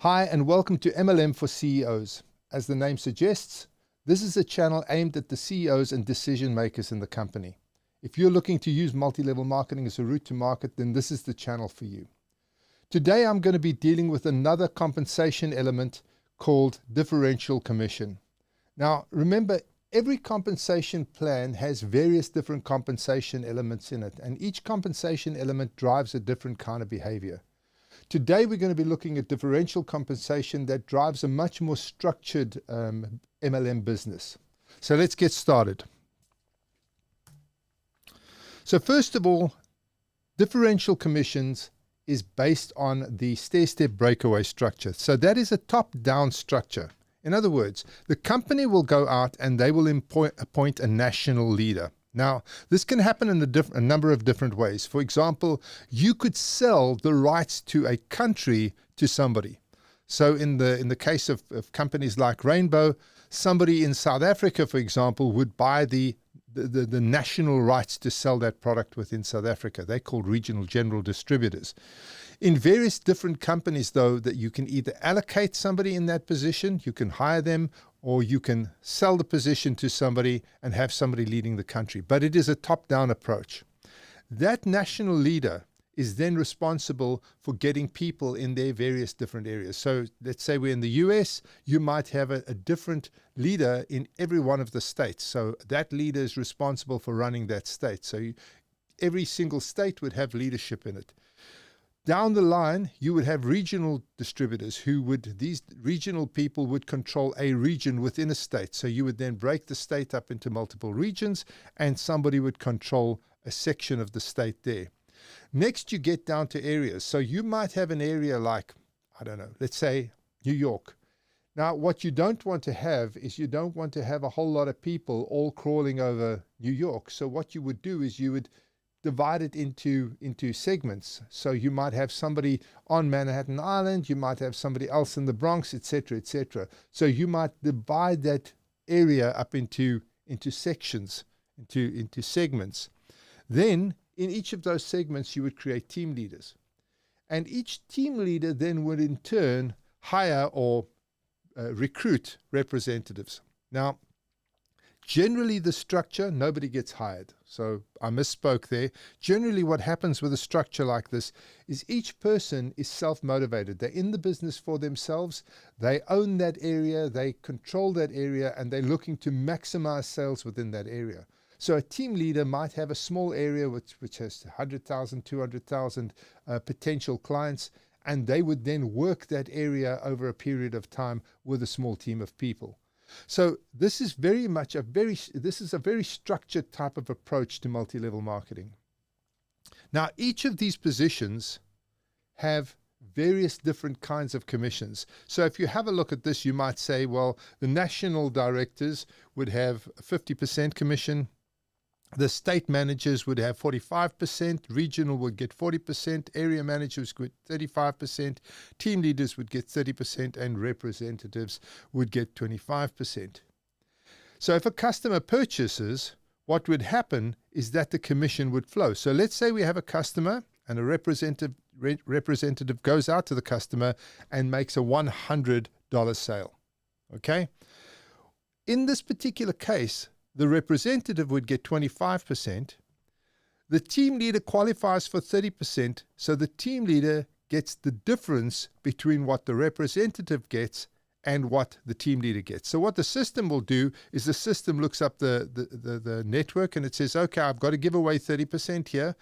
Hi, and welcome to MLM for CEOs. As the name suggests, this is a channel aimed at the CEOs and decision makers in the company. If you're looking to use multi-level marketing as a route to market, then this is the channel for you. Today, I'm going to be dealing with another compensation element called differential commission. Now, remember, every compensation plan has various different compensation elements in it, and each compensation element drives a different kind of behavior. Today, we're going to be looking at differential compensation that drives a much more structured MLM business. So let's get started. So first of all, differential commissions is based on the stair-step breakaway structure. So that is a top-down structure. In other words, the company will go out and they will appoint a national leader. Now, this can happen in a number of different ways. For example, you could sell the rights to a country to somebody. So in the case of companies like Rainbow, somebody in South Africa, for example, would buy the national rights to sell that product within South Africa. They're called regional general distributors. In various different companies, though, that you can either allocate somebody in that position, you can hire them, or you can sell the position to somebody and have somebody leading the country. But it is a top-down approach. That national leader is then responsible for getting people in their various different areas. So let's say we're in the US, you might have a different leader in every one of the states. So that leader is responsible for running that state. So every single state would have leadership in it. Down the line, you would have regional distributors these regional people would control a region within a state. So you would then break the state up into multiple regions and somebody would control a section of the state there. Next, you get down to areas. So you might have an area like, I don't know, let's say New York. Now, what you don't want to have is you don't want to have a whole lot of people all crawling over New York. So what you would do is you would divide it into segments. So you might have somebody on Manhattan Island, you might have somebody else in the Bronx, etc., etc. So you might divide that area up into sections, into segments. Then in each of those segments, you would create team leaders. And each team leader then would in turn hire or recruit representatives. Now, generally the structure, nobody gets hired. So I misspoke there. Generally what happens with a structure like this is each person is self-motivated. They're in the business for themselves. They own that area. They control that area and they're looking to maximize sales within that area. So a team leader might have a small area which has 100,000, 200,000 potential clients, and they would then work that area over a period of time with a small team of people. So this is very much a very structured type of approach to multi-level marketing. Now, each of these positions have various different kinds of commissions. So if you have a look at this, you might say, well, the national directors would have a 50% commission. The state managers would have 45%, regional would get 40%, area managers would get 35%, team leaders would get 30%, and representatives would get 25%. So if a customer purchases, what would happen is that the commission would flow. So let's say we have a customer and a representative goes out to the customer and makes a $100 sale. Okay? In this particular case, the representative would get 25%. The team leader qualifies for 30%, so the team leader gets the difference between what the representative gets and what the team leader gets. So what the system will do is the system looks up the network and it says, okay, I've got to give away 30% here,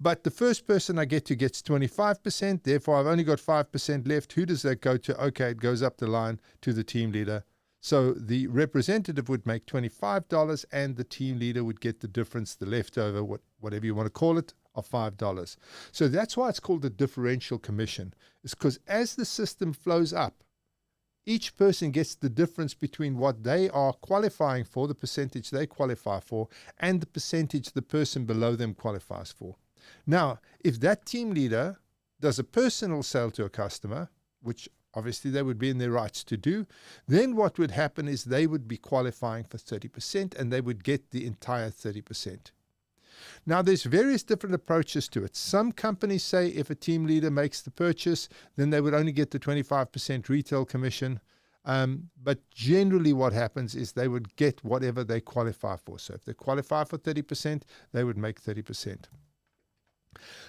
but the first person I get to gets 25%, therefore I've only got 5% left. Who does that go to? Okay, it goes up the line to the team leader. So the representative would make $25 and the team leader would get the difference, the leftover, whatever you want to call it, of $5. So that's why it's called the differential commission. It's because as the system flows up, each person gets the difference between what they are qualifying for, the percentage they qualify for, and the percentage the person below them qualifies for. Now, if that team leader does a personal sale to a customer, which obviously they would be in their rights to do, then what would happen is they would be qualifying for 30% and they would get the entire 30%. Now, there's various different approaches to it. Some companies say if a team leader makes the purchase, then they would only get the 25% retail commission. But generally what happens is they would get whatever they qualify for. So if they qualify for 30%, they would make 30%.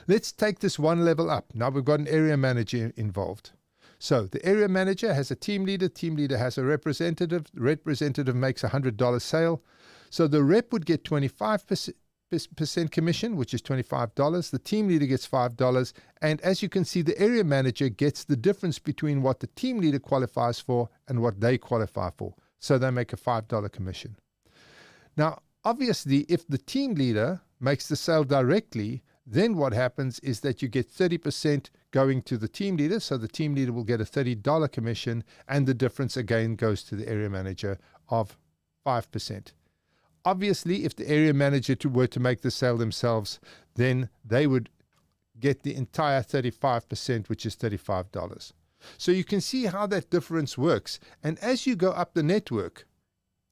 Let's take this one level up. Now we've got an area manager involved. So the area manager has a team leader has a representative makes a $100 sale. So the rep would get 25% commission, which is $25. The team leader gets $5. And as you can see, the area manager gets the difference between what the team leader qualifies for and what they qualify for. So they make a $5 commission. Now, obviously, if the team leader makes the sale directly, then what happens is that you get 30% going to the team leader. So the team leader will get a $30 commission, and the difference again goes to the area manager of 5%. Obviously, if the area manager were to make the sale themselves, then they would get the entire 35%, which is $35. So you can see how that difference works. And as you go up the network,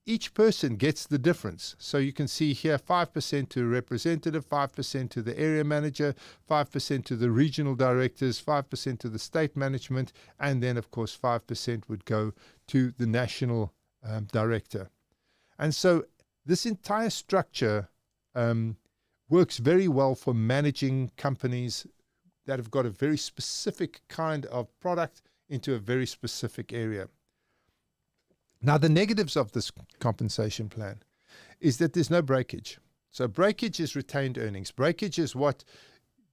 each person gets the difference. So you can see here 5% to a representative, 5% to the area manager, 5% to the regional directors, 5% to the state management, and then of course 5% would go to the national director. And so this entire structure works very well for managing companies that have got a very specific kind of product into a very specific area. Now, the negatives of this compensation plan is that there's no breakage. So breakage is retained earnings. Breakage is what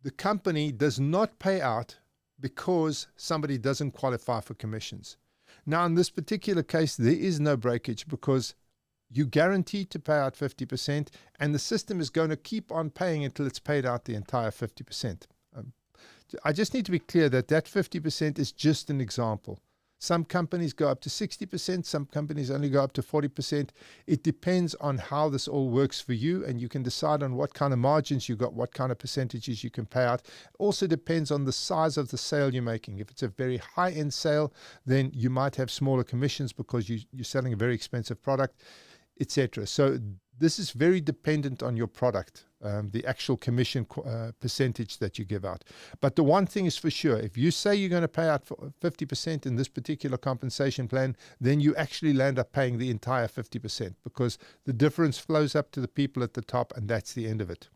the company does not pay out because somebody doesn't qualify for commissions. Now, in this particular case, there is no breakage because you guaranteed to pay out 50%, and the system is going to keep on paying until it's paid out the entire 50%. I just need to be clear that that 50% is just an example. Some companies go up to 60%, some companies only go up to 40%. It depends on how this all works for you, and you can decide on what kind of margins you got, what kind of percentages you can pay out. It also depends on the size of the sale you're making. If it's a very high-end sale, then you might have smaller commissions because you're selling a very expensive product, etc. So this is very dependent on your product, the actual commission percentage that you give out. But the one thing is for sure, if you say you're going to pay out 50% in this particular compensation plan, then you actually land up paying the entire 50% because the difference flows up to the people at the top, and that's the end of it.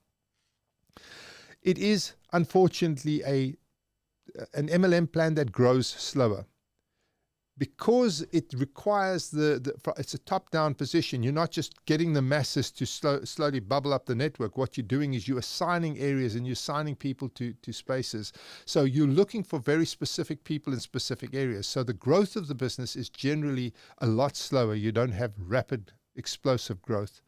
It is, unfortunately, an MLM plan that grows slower. Because it requires it's a top-down position. You're not just getting the masses to slowly bubble up the network. What you're doing is you're assigning areas and you're assigning people to spaces. So you're looking for very specific people in specific areas. So the growth of the business is generally a lot slower. You don't have rapid, explosive growth.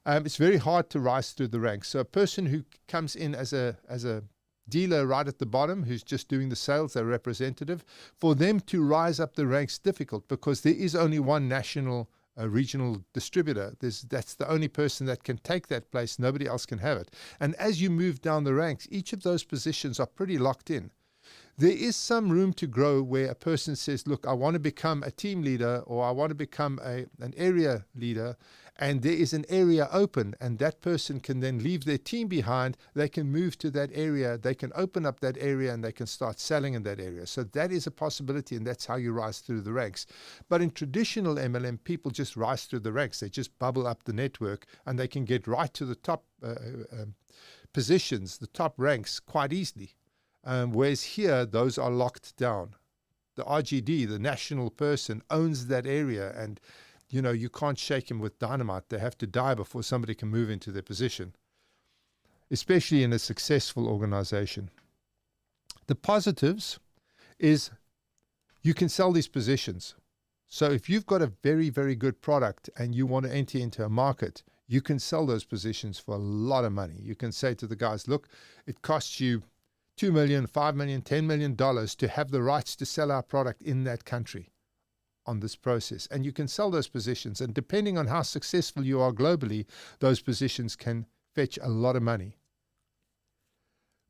It's very hard to rise through the ranks. So a person who comes in as a dealer right at the bottom who's just doing the sales, their representative, for them to rise up the ranks difficult because there is only one national regional distributor. That's the only person that can take that place. Nobody else can have it. And as you move down the ranks, each of those positions are pretty locked in. There is some room to grow where a person says, look, I want to become a team leader or I want to become an area leader, and there is an area open, and that person can then leave their team behind. They can move to that area. They can open up that area and they can start selling in that area. So that is a possibility, and that's how you rise through the ranks. But in traditional MLM, people just rise through the ranks. They just bubble up the network and they can get right to the top positions, the top ranks quite easily. Whereas here, those are locked down. The RGD, the national person, owns that area, and you can't shake him with dynamite. They have to die before somebody can move into their position, especially in a successful organization. The positives is you can sell these positions. So if you've got a very, very good product and you want to enter into a market, you can sell those positions for a lot of money. You can say to the guys, look, it costs you $2 million, $5 million, $10 million to have the rights to sell our product in that country on this process. And you can sell those positions. And depending on how successful you are globally, those positions can fetch a lot of money.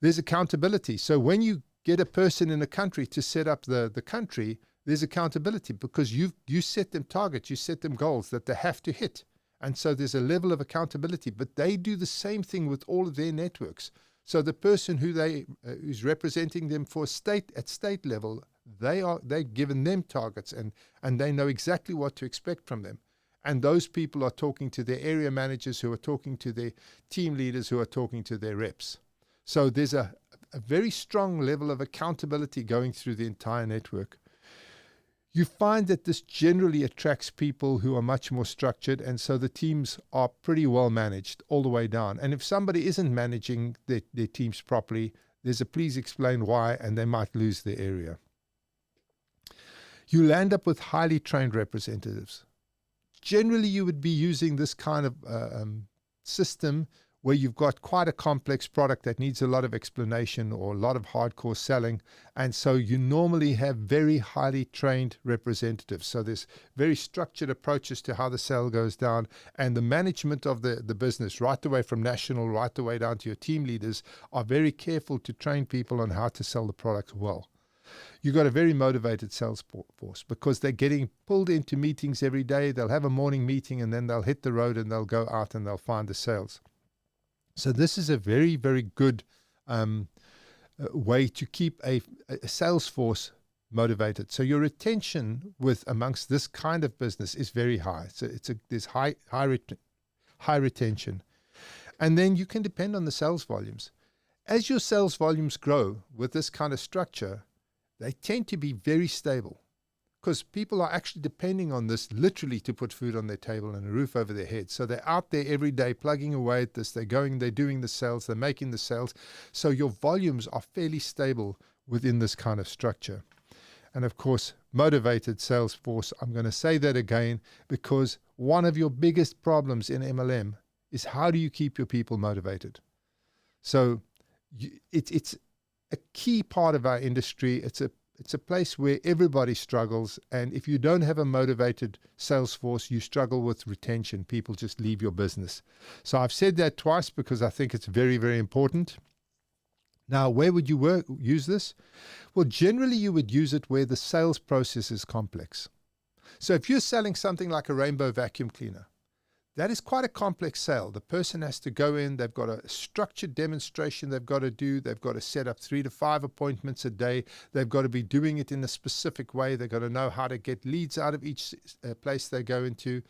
There's accountability. So when you get a person in a country to set up the country, there's accountability because you set them targets, you set them goals that they have to hit. And so there's a level of accountability, but they do the same thing with all of their networks. So the person who's representing them at state level, they've given them targets, and they know exactly what to expect from them. And those people are talking to their area managers, who are talking to their team leaders, who are talking to their reps. So there's a very strong level of accountability going through the entire network. You find that this generally attracts people who are much more structured, and so the teams are pretty well managed all the way down. And if somebody isn't managing their teams properly, there's a please explain why, and they might lose their area. You land up with highly trained representatives. Generally, you would be using this kind of system where you've got quite a complex product that needs a lot of explanation or a lot of hardcore selling. And so you normally have very highly trained representatives. So there's very structured approaches to how the sale goes down, and the management of the business, right the way from national, right the way down to your team leaders, are very careful to train people on how to sell the product well. You've got a very motivated sales force because they're getting pulled into meetings every day. They'll have a morning meeting, and then they'll hit the road and they'll go out and they'll find the sales. So this is a very, very good way to keep a sales force motivated. So your retention amongst this kind of business is very high. So there's high retention. And then you can depend on the sales volumes. As your sales volumes grow with this kind of structure, they tend to be very stable, because people are actually depending on this literally to put food on their table and a roof over their heads. So they're out there every day plugging away at this. They're doing the sales, they're making the sales. So your volumes are fairly stable within this kind of structure. And of course, motivated sales force, I'm going to say that again, because one of your biggest problems in MLM is how do you keep your people motivated? So it's a key part of our industry. It's a place where everybody struggles, and if you don't have a motivated sales force, you struggle with retention. People just leave your business. So I've said that twice because I think it's very, very important. Now, where would you use this? Well, generally you would use it where the sales process is complex. So if you're selling something like a rainbow vacuum cleaner, that is quite a complex sale. The person has to go in, they've got a structured demonstration they've got to do, they've got to set up 3 to 5 appointments a day, they've got to be doing it in a specific way, they've got to know how to get leads out of each place they go into.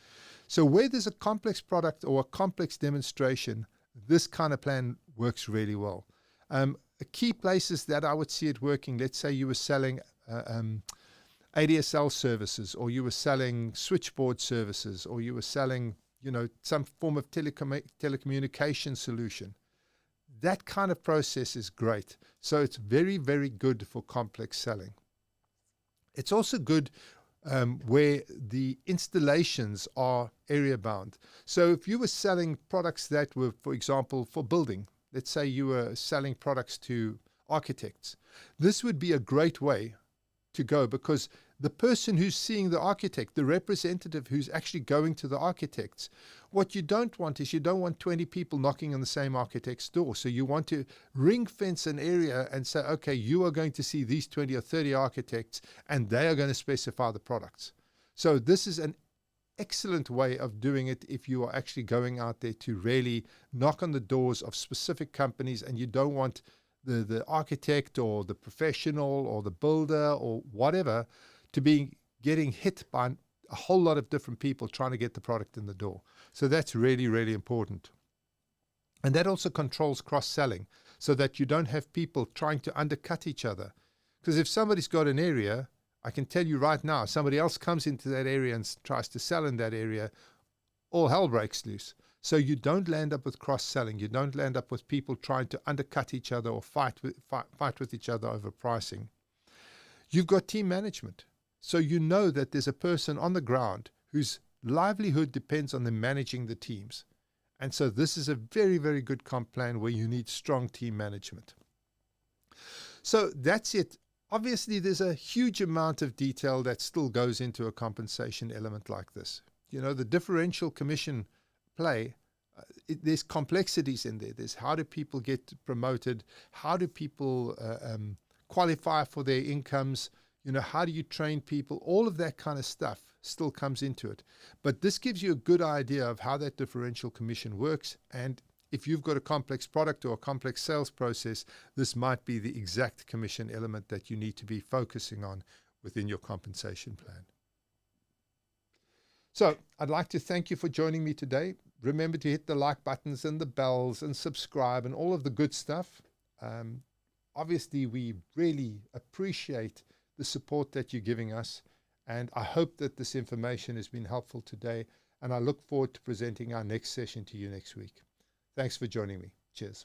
So where there's a complex product or a complex demonstration, this kind of plan works really well. Key places that I would see it working, let's say you were selling ADSL services, or you were selling switchboard services, or you were selling some form of telecommunication solution. That kind of process is great. So it's very, very good for complex selling. It's also good where the installations are area bound. So if you were selling products that were, for example, for building, let's say you were selling products to architects, this would be a great way to go, because the person who's seeing the architect, the representative who's actually going to the architects, what you don't want is 20 people knocking on the same architect's door. So you want to ring fence an area and say, okay, you are going to see these 20 or 30 architects, and they are going to specify the products. So this is an excellent way of doing it if you are actually going out there to really knock on the doors of specific companies, and you don't want the architect or the professional or the builder or whatever to be getting hit by a whole lot of different people trying to get the product in the door. So that's really, really important. And that also controls cross-selling, so that you don't have people trying to undercut each other. Because if somebody's got an area, I can tell you right now, somebody else comes into that area and tries to sell in that area, all hell breaks loose. So you don't land up with cross-selling. You don't land up with people trying to undercut each other or fight with each other over pricing. You've got team management. So you know that there's a person on the ground whose livelihood depends on them managing the teams. And so this is a very, very good comp plan where you need strong team management. So that's it. Obviously, there's a huge amount of detail that still goes into a compensation element like this. The differential commission play, there's complexities in there. There's how do people get promoted? How do people qualify for their incomes? How do you train people? All of that kind of stuff. still comes into it. But this gives you a good idea of how that differential commission works. And if you've got a complex product or a complex sales process, this might be the exact commission element that you need to be focusing on within your compensation plan. So I'd like to thank you for joining me today. Remember to hit the like buttons and the bells and subscribe and all of the good stuff. Obviously, we really appreciate the support that you're giving us. And I hope that this information has been helpful today. And I look forward to presenting our next session to you next week. Thanks for joining me. Cheers.